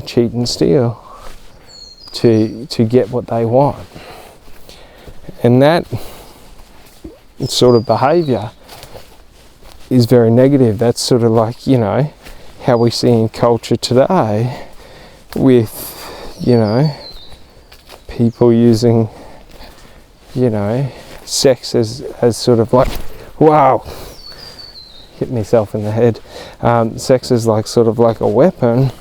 cheat and steal to get what they want. And that sort of behaviour is very negative. That's sort of like, you know, how we see in culture today with, you know, people using, you know, sex as sort of like, wow, hit myself in the head. Sex is like sort of like a weapon,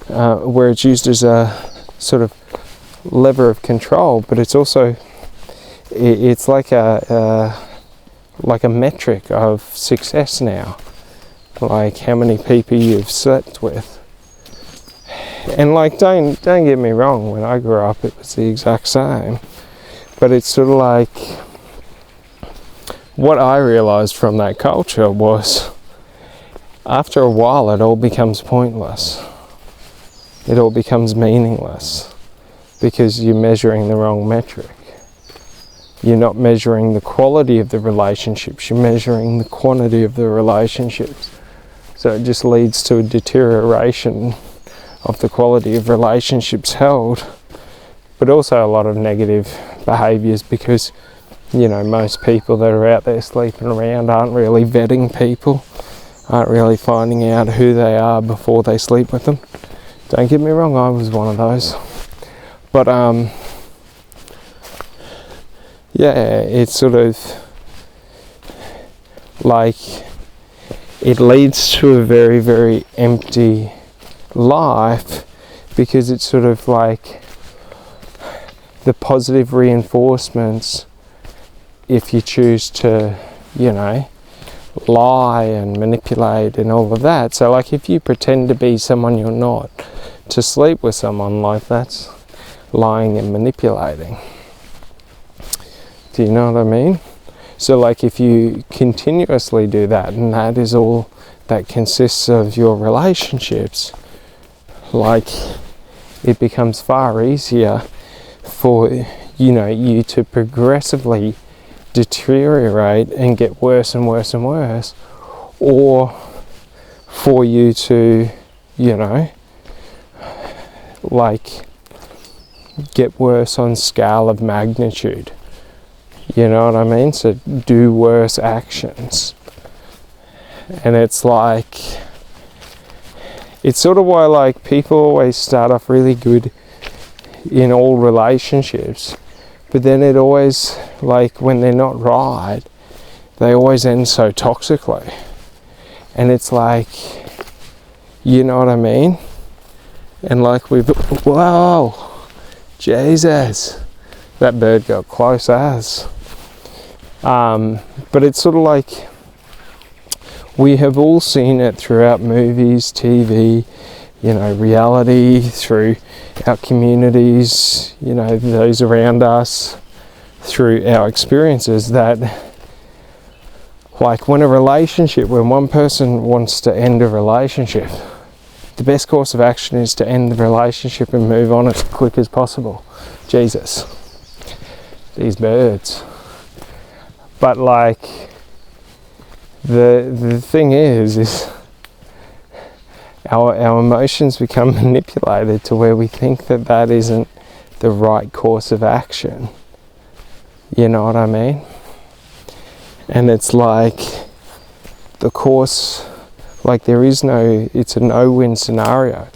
where it's used as a sort of lever of control, but it's also, it's like a metric of success now, like how many people you've slept with. And like, don't get me wrong, when I grew up it was the exact same, but it's sort of like, what I realized from that culture was, after a while it all becomes pointless. It all becomes meaningless because you're measuring the wrong metric. You're not measuring the quality of the relationships, you're measuring the quantity of the relationships. So it just leads to a deterioration of the quality of relationships held, but also a lot of negative behaviours because, you know, most people that are out there sleeping around aren't really vetting people, aren't really finding out who they are before they sleep with them. Don't get me wrong, I was one of those. But yeah, it's sort of like, it leads to a very, very empty life because it's sort of like the positive reinforcements, if you choose to, you know, lie and manipulate and all of that. So like, if you pretend to be someone you're not to sleep with someone, like, that's lying and manipulating. Do you know what I mean? So like, if you continuously do that, and that is all that consists of your relationships, like, it becomes far easier for, you know, you to progressively deteriorate and get worse and worse and worse, or for you to, you know, like, get worse on scale of magnitude. You know what I mean? So do worse actions. And it's like, it's sort of why, like, people always start off really good in all relationships, but then it always, like, when they're not right, they always end so toxically. And it's like, you know what I mean? And like, whoa, Jesus, that bird got close as. But it's sort of like, we have all seen it throughout movies, TV, you know, reality, through our communities, you know, those around us, through our experiences, that like, when one person wants to end a relationship, the best course of action is to end the relationship and move on as quick as possible. Jesus, these birds. But like, the thing is our emotions become manipulated to where we think that that isn't the right course of action. You know what I mean? And it's like, the course, like, there is no, it's a no-win scenario,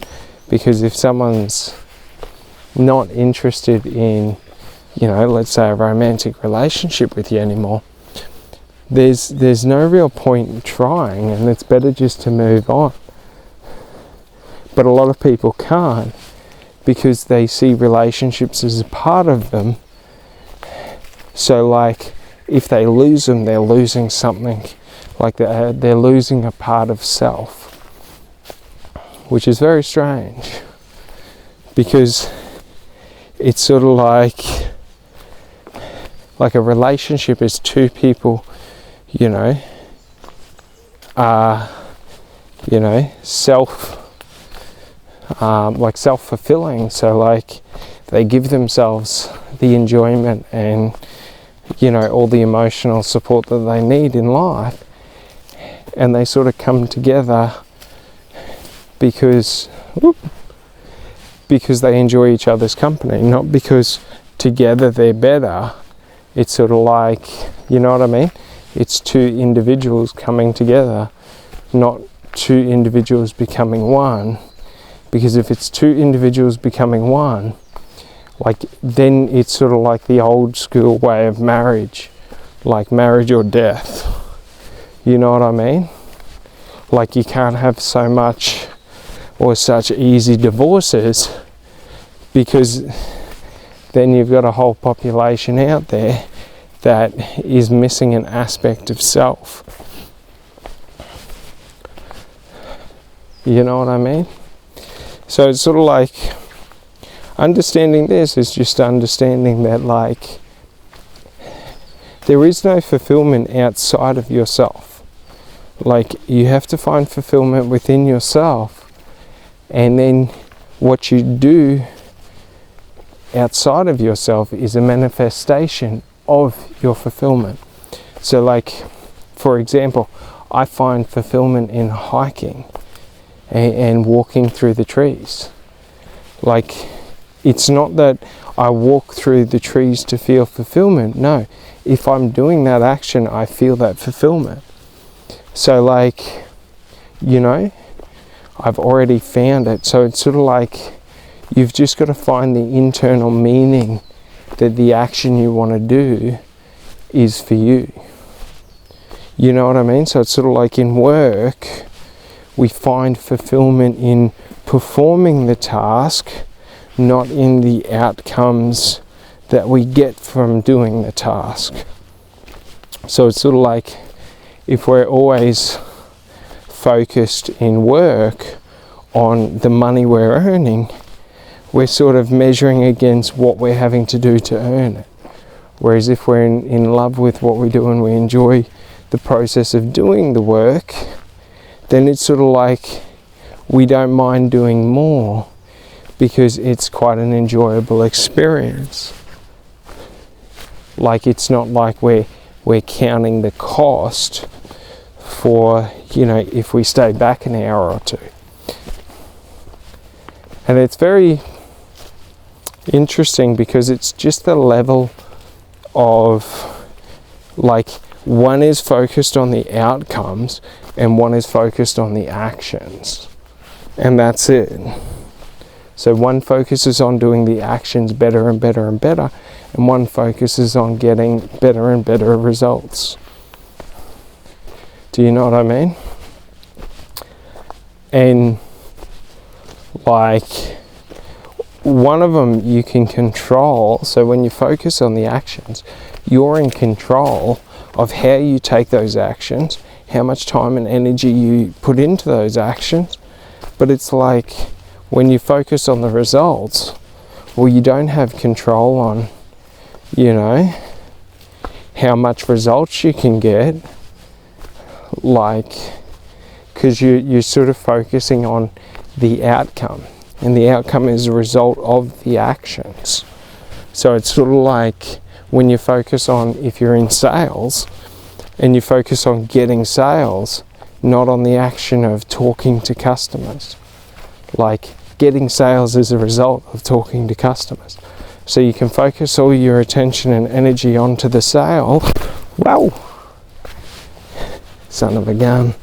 because if someone's not interested in, you know, let's say a romantic relationship with you anymore, there's no real point in trying, and it's better just to move on. But a lot of people can't, because they see relationships as a part of them. So like, if they lose them, they're losing something, like they're losing a part of self, which is very strange, because it's sort of like a relationship is two people, you know, self-fulfilling. So like, they give themselves the enjoyment and, you know, all the emotional support that they need in life, and they sort of come together because because they enjoy each other's company, not because together they're better. It's sort of like, you know what I mean? It's two individuals coming together, not two individuals becoming one. Because if it's two individuals becoming one, like, then it's sort of like the old school way of marriage, like marriage or death. You know what I mean? Like, you can't have so much or such easy divorces, because then you've got a whole population out there that is missing an aspect of self. You know what I mean? So it's sort of like, understanding this is just understanding that, like, there is no fulfillment outside of yourself. Like, you have to find fulfillment within yourself, and then what you do outside of yourself is a manifestation of your fulfillment. So, like, for example, I find fulfillment in hiking and walking through the trees. Like, it's not that I walk through the trees to feel fulfillment. No, if I'm doing that action, I feel that fulfillment. So, like, you know, I've already found it. So it's sort of like, you've just got to find the internal meaning that the action you want to do is for you. You know what I mean? So it's sort of like in work, we find fulfillment in performing the task, not in the outcomes that we get from doing the task. So it's sort of like, if we're always focused in work on the money we're earning, we're sort of measuring against what we're having to do to earn it. Whereas if we're in love with what we do and we enjoy the process of doing the work, then it's sort of like we don't mind doing more, because it's quite an enjoyable experience. Like, it's not like we're counting the cost for, you know, if we stay back an hour or two. And it's very interesting, because it's just the level of, like, one is focused on the outcomes and one is focused on the actions, and that's it. So one focuses on doing the actions better and better and better, and one focuses on getting better and better results. Do you know what I mean? And, like, one of them you can control. So when you focus on the actions, you're in control of how you take those actions, how much time and energy you put into those actions. But it's like, when you focus on the results, well, you don't have control on, you know, how much results you can get, like, because you're sort of focusing on the outcome, and the outcome is a result of the actions. So it's sort of like when you focus on, if you're in sales and you focus on getting sales, not on the action of talking to customers. Like, getting sales is a result of talking to customers. So you can focus all your attention and energy onto the sale. Wow! Son of a gun.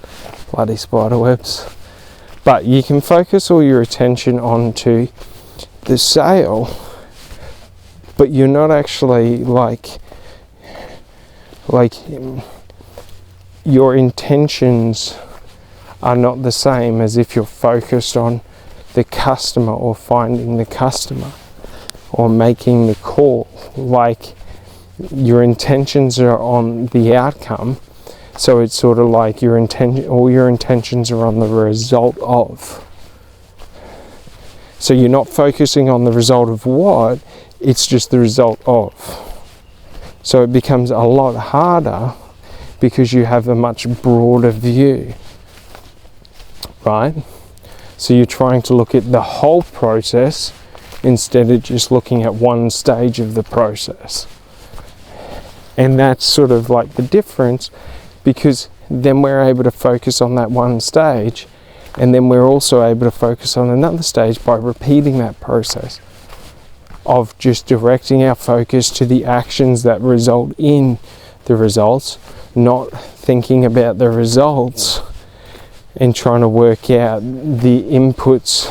Bloody spider webs. But you can focus all your attention onto the sale, but you're not actually like your intentions are not the same as if you're focused on the customer or finding the customer or making the call. Like, your intentions are on the outcome, so it's sort of like all your intentions are on the result of. So you're not focusing on the result of what, it's just the result of. So it becomes a lot harder because you have a much broader view, right? So you're trying to look at the whole process instead of just looking at one stage of the process. And that's sort of like the difference, because then we're able to focus on that one stage And then we're also able to focus on another stage by repeating that process of just directing our focus to the actions that result in the results, not thinking about the results and trying to work out the inputs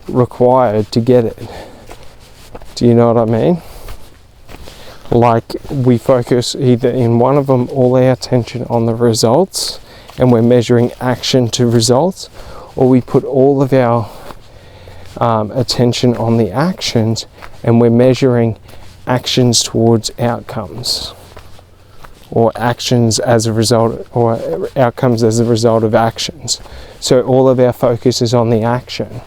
required to get it. Do you know what I mean? Like, we focus either in one of them all our attention on the results and we're measuring action to results, or we put all of our attention on the actions and we're measuring actions towards outcomes, or actions as a result, or outcomes as a result of actions. So all of our focus is on the action.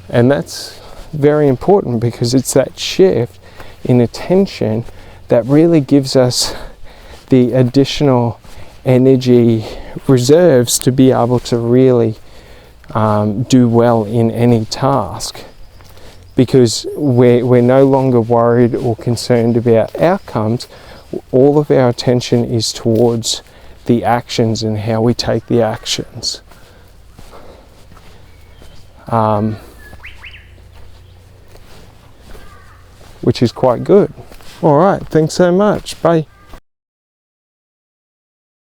And that's very important because it's that shift in attention that really gives us the additional energy reserves to be able to really do well in any task, because we're no longer worried or concerned about outcomes. All of our attention is towards the actions and how we take the actions. Which is quite good. All right, thanks so much. Bye.